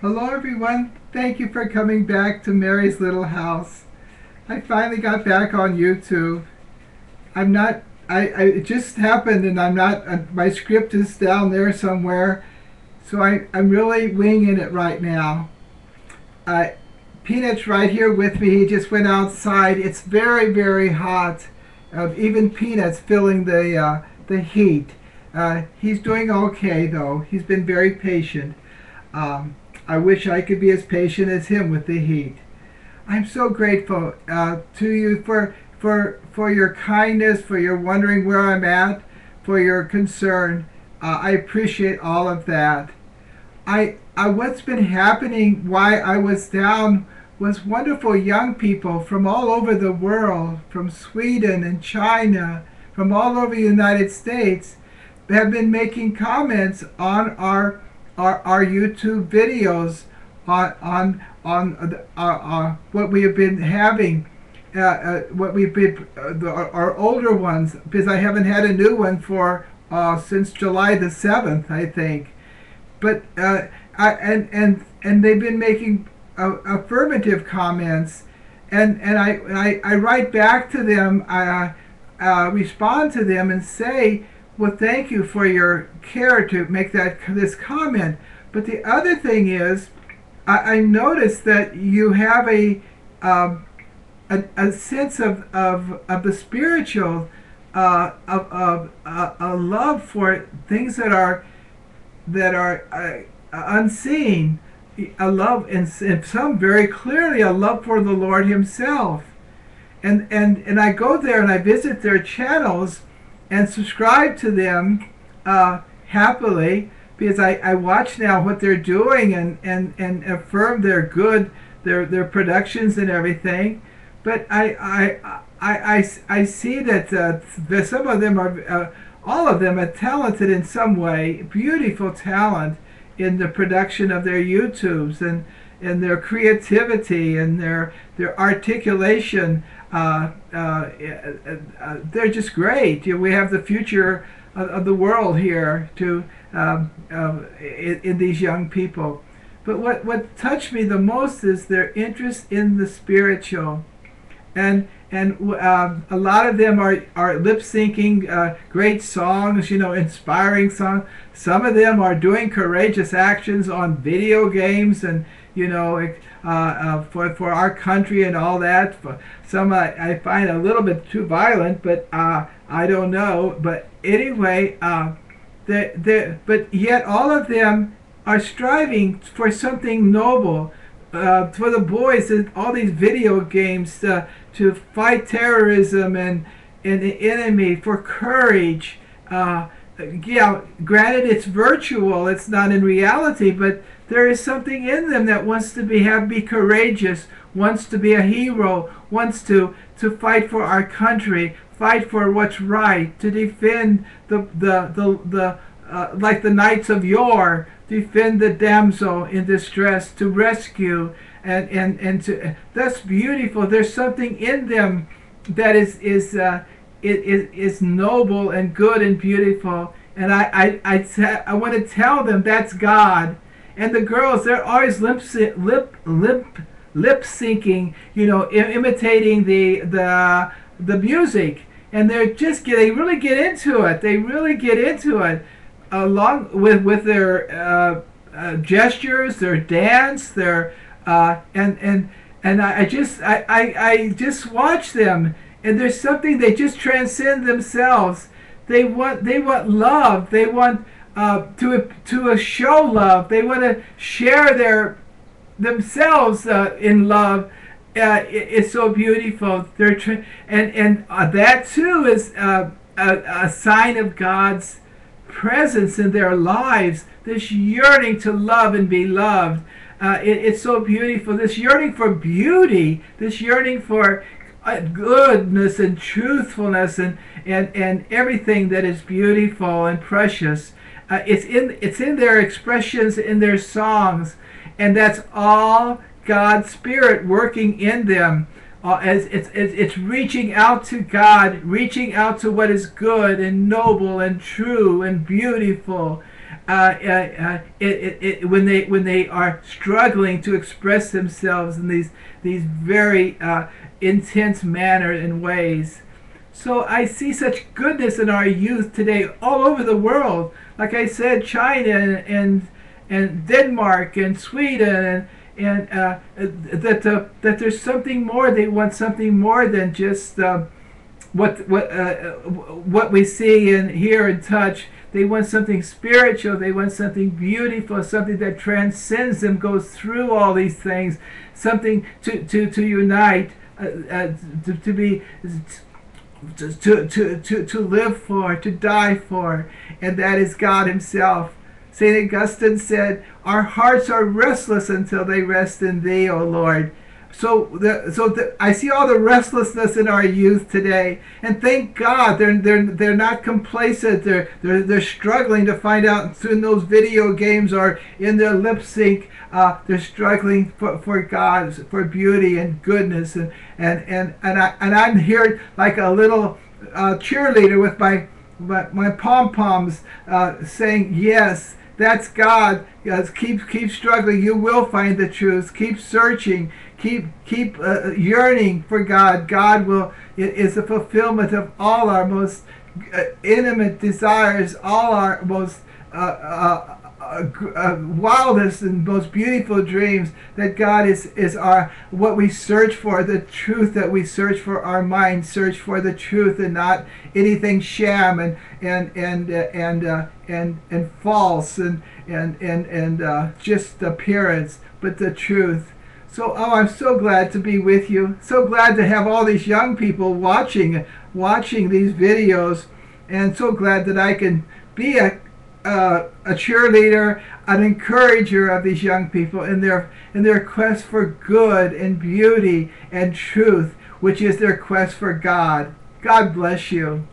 Hello everyone, thank you for coming back to Mary's Little House. I finally got back on YouTube. I'm not, it just happened and I'm not, my script is down there somewhere, so I'm really winging it right now. Uh, Peanut's right here with me, he just went outside. It's very, very hot. Even Peanut's feeling the heat. He's doing okay though, he's been very patient. Um, I wish I could be as patient as him with the heat. I'm so grateful to you for your kindness, for your wondering where I'm at, for your concern. I appreciate all of that. What's been happening, why I was down, was wonderful young people from all over the world, from Sweden and China, from all over the United States, have been making comments on our YouTube videos on what we have been having, what we've been our older ones, because I haven't had a new one for since July the 7th, I think. But and they've been making affirmative comments, and I write back to them, respond to them, and say, well, thank you for your care to make this comment. But the other thing is, I noticed that you have a sense of the spiritual, of a love for things that are unseen, a love, and some very clearly a love for the Lord Himself. And I go there and I visit their channels and subscribe to them happily, because I watch now what they're doing and affirm their good, their productions and everything. But I see that some of them are, all of them are talented in some way, beautiful talent in the production of their YouTubes, and their creativity and their articulation. They're just great. We have the future of the world here in these young people. But what touched me the most is their interest in the spiritual, and a lot of them are lip syncing great songs, inspiring songs. Some of them are doing courageous actions on video games, and for our country and all that. For some, I find a little bit too violent, but I don't know. But anyway, but yet all of them are striving for something noble. For the boys, all these video games to fight terrorism and the enemy, for courage. Yeah, granted it's virtual, it's not in reality, but there is something in them that wants to be courageous, wants to be a hero, wants to fight for our country, fight for what's right, to defend the like the knights of yore, defend the damsel in distress, to rescue, and to, that's beautiful. There's something in them that is noble and good and beautiful, and I want to tell them that's God. And the girls, they're always lip syncing, imitating the music, and they really get into it. They really get into it, along with their gestures, their dance, their and I just watch them, and there's something, they just transcend themselves. They want love. They want to show love. They want to share themselves in love. It's so beautiful. And that too is a sign of God's presence in their lives. This yearning to love and be loved. It's so beautiful. This yearning for beauty. This yearning for goodness and truthfulness and everything that is beautiful and precious. It's in their expressions, in their songs, and that's all God's Spirit working in them. As it's reaching out to God, reaching out to what is good and noble and true and beautiful. when they are struggling to express themselves in these very intense manner and ways. So I see such goodness in our youth today all over the world. Like I said, China and Denmark and Sweden and that there's something more. They want something more than just what we see and hear and touch. They want something spiritual. They want something beautiful, something that transcends them, goes through all these things, something to unite, to be, to live for, to die for, and that is God Himself. St. Augustine said, "Our hearts are restless until they rest in Thee, O Lord." I see all the restlessness in our youth today, and thank God they're not complacent. They're struggling to find out in those video games or in their lip sync. They're struggling for God, for beauty and goodness, and I'm here like a little cheerleader with my pom poms, saying yes. That's God. Keep struggling. You will find the truth. Keep searching. Keep yearning for God. God is the fulfillment of all our most intimate desires, all our most wildest and most beautiful dreams. That God is our what we search for, the truth that we search for. Our minds search for the truth and not anything sham and false and just appearance, but the truth. So, I'm so glad to be with you. So glad to have all these young people watching these videos, and so glad that I can be a cheerleader, an encourager of these young people in their quest for good and beauty and truth, which is their quest for God. God bless you.